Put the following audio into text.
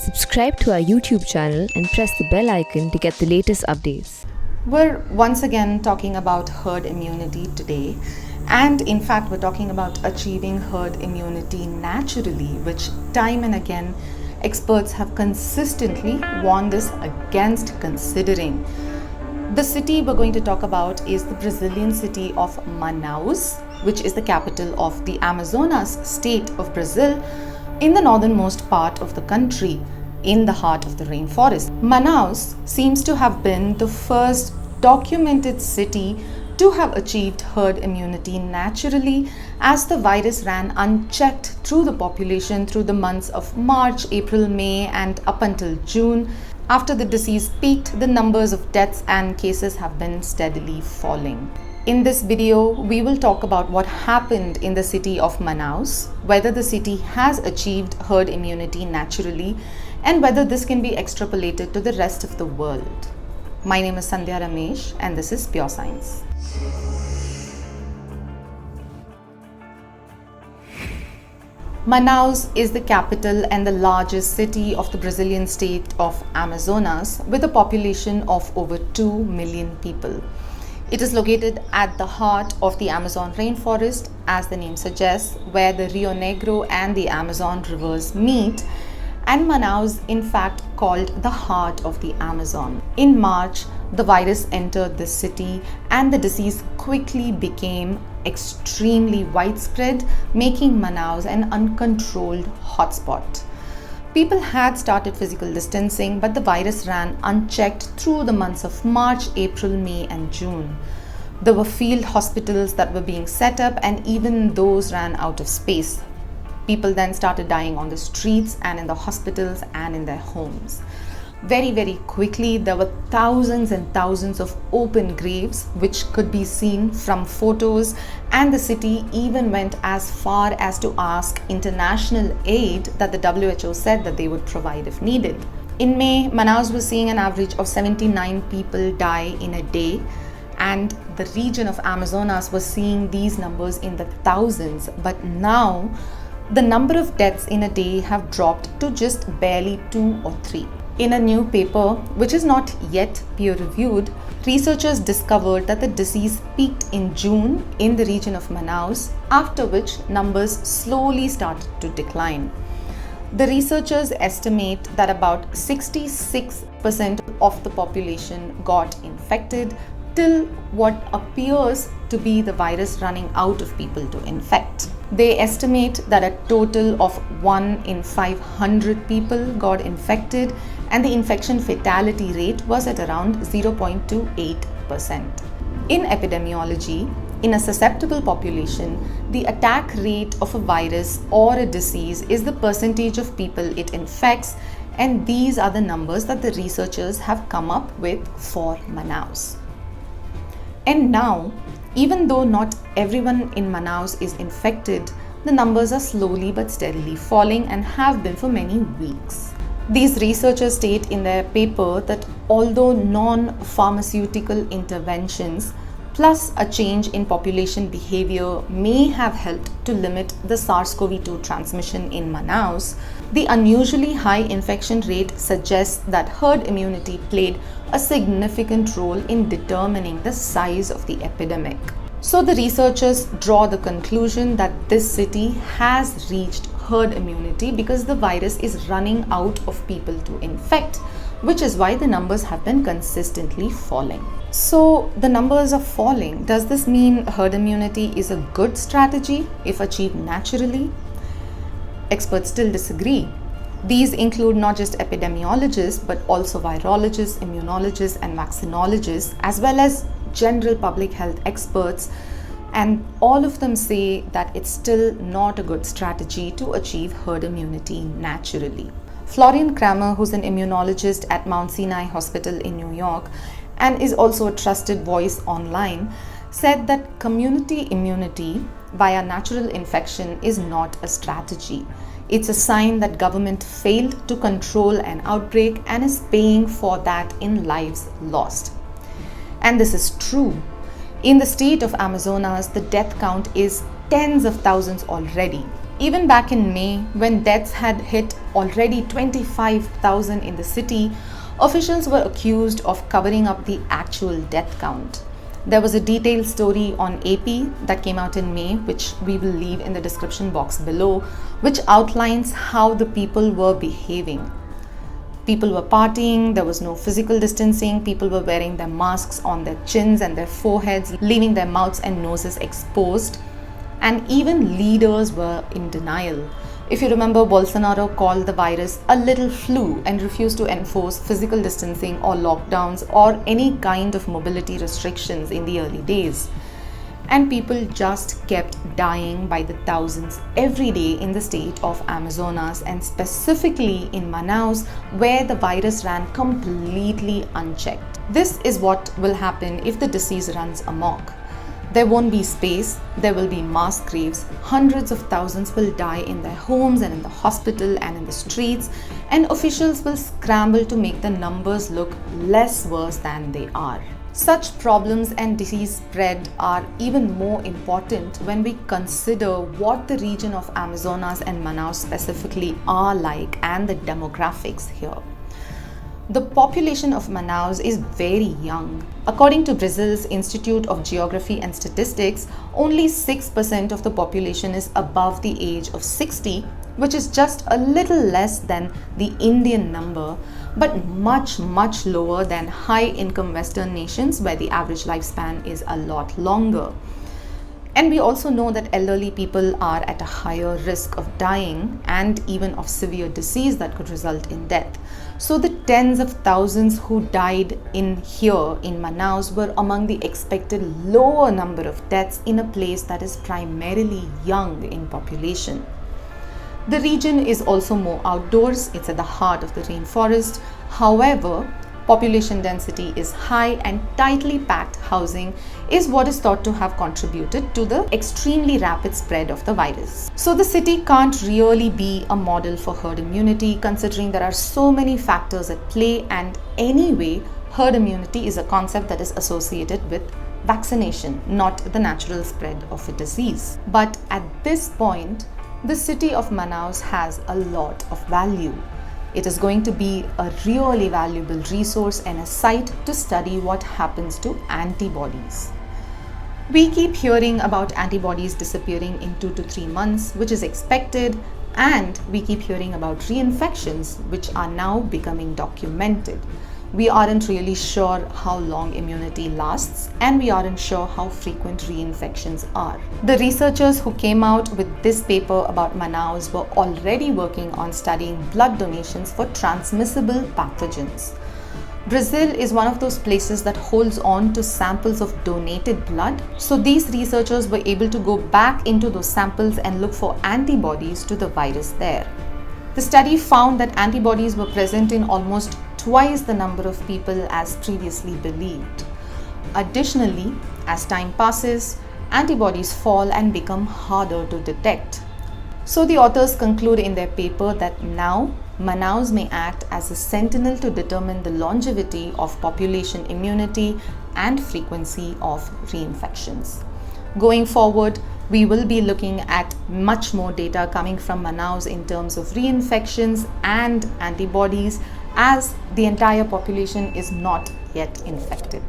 Subscribe to our YouTube channel and press the bell icon to get the latest updates. We're once again talking about herd immunity today, and in fact we're talking about achieving herd immunity naturally, which time and again experts have consistently warned us against considering. The city we're going to talk about is the Brazilian city of Manaus, which is the capital of the Amazonas state of Brazil, in the northernmost part of the country, in the heart of the rainforest. Manaus seems to have been the first documented city to have achieved herd immunity naturally, as the virus ran unchecked through the population through the months of March, April, May, and up until June. After the disease peaked, the numbers of deaths and cases have been steadily falling. In this video, we will talk about what happened in the city of Manaus, whether the city has achieved herd immunity naturally, and whether this can be extrapolated to the rest of the world. My name is Sandhya Ramesh, and this is Pure Science. Manaus is the capital and the largest city of the Brazilian state of Amazonas, with a population of over 2 million people. It is located at the heart of the Amazon rainforest, as the name suggests, where the Rio Negro and the Amazon rivers meet, and Manaus in fact called the heart of the Amazon. In March, the virus entered the city and the disease quickly became extremely widespread, making Manaus an uncontrolled hotspot. People had started physical distancing, but the virus ran unchecked through the months of March, April, May, and June. There were field hospitals that were being set up, and even those ran out of space. People then started dying on the streets and in the hospitals and in their homes. Very quickly, there were thousands and thousands of open graves which could be seen from photos, and the city even went as far as to ask international aid that the WHO said that they would provide if needed. In May, Manaus was seeing an average of 79 people die in a day, and the region of Amazonas was seeing these numbers in the thousands. But now, the number of deaths in a day have dropped to just barely 2 or 3. In a new paper, which is not yet peer-reviewed, researchers discovered that the disease peaked in June in the region of Manaus, after which numbers slowly started to decline. The researchers estimate that about 66% of the population got infected, till what appears to be the virus running out of people to infect. They estimate that a total of 1 in 500 people got infected, and the infection fatality rate was at around 0.28%. In epidemiology, in a susceptible population, the attack rate of a virus or a disease is the percentage of people it infects, and these are the numbers that the researchers have come up with for Manaus. And now, even though not everyone in Manaus is infected, the numbers are slowly but steadily falling and have been for many weeks. These researchers state in their paper that although non-pharmaceutical interventions plus a change in population behavior may have helped to limit the SARS-CoV-2 transmission in Manaus, the unusually high infection rate suggests that herd immunity played a significant role in determining the size of the epidemic. So the researchers draw the conclusion that this city has reached herd immunity because the virus is running out of people to infect, which is why the numbers have been consistently falling. So the numbers are falling. Does this mean herd immunity is a good strategy if achieved naturally? Experts still disagree. These include not just epidemiologists, but also virologists, immunologists, and vaccinologists, as well as general public health experts, and all of them say that it's still not a good strategy to achieve herd immunity naturally. Florian Kramer, who's an immunologist at Mount Sinai Hospital in New York and is also a trusted voice online, said that community immunity via natural infection is not a strategy. It's a sign that government failed to control an outbreak and is paying for that in lives lost. And this is true. In the state of Amazonas, the death count is tens of thousands already. Even back in May, when deaths had hit already 25,000 in the city, officials were accused of covering up the actual death count. There was a detailed story on AP that came out in May, which we will leave in the description box below, which outlines how the people were behaving. People were partying, there was no physical distancing, people were wearing their masks on their chins and their foreheads, leaving their mouths and noses exposed, and even leaders were in denial. If you remember, Bolsonaro called the virus a little flu and refused to enforce physical distancing or lockdowns or any kind of mobility restrictions in the early days. And people just kept dying by the thousands every day in the state of Amazonas, and specifically in Manaus, where the virus ran completely unchecked. This is what will happen if the disease runs amok. There won't be space, there will be mass graves, hundreds of thousands will die in their homes and in the hospital and in the streets, and officials will scramble to make the numbers look less worse than they are. Such problems and disease spread are even more important when we consider what the region of Amazonas and Manaus specifically are like and the demographics here. The population of Manaus is very young. According to Brazil's Institute of Geography and Statistics, only 6% of the population is above the age of 60, which is just a little less than the Indian number, but much lower than high-income Western nations where the average lifespan is a lot longer. And we also know that elderly people are at a higher risk of dying and even of severe disease that could result in death. So the tens of thousands who died in Manaus were among the expected lower number of deaths in a place that is primarily young in population. The region is also more outdoors. It's at the heart of the rainforest. However, population density is high and tightly packed housing is what is thought to have contributed to the extremely rapid spread of the virus. So the city can't really be a model for herd immunity, considering there are so many factors at play, and anyway, herd immunity is a concept that is associated with vaccination, not the natural spread of a disease. But at this point, the city of Manaus has a lot of value. It is going to be a really valuable resource and a site to study what happens to antibodies. We keep hearing about antibodies disappearing in 2 to 3 months, which is expected, and we keep hearing about reinfections, which are now becoming documented. We aren't really sure how long immunity lasts, and we aren't sure how frequent reinfections are. The researchers who came out with this paper about Manaus were already working on studying blood donations for transmissible pathogens. Brazil is one of those places that holds on to samples of donated blood, so these researchers were able to go back into those samples and look for antibodies to the virus there. The study found that antibodies were present in almost twice the number of people as previously believed. Additionally, as time passes, antibodies fall and become harder to detect. So the authors conclude in their paper that now Manaus may act as a sentinel to determine the longevity of population immunity and frequency of reinfections. Going forward, we will be looking at much more data coming from Manaus in terms of reinfections and antibodies, as the entire population is not yet infected.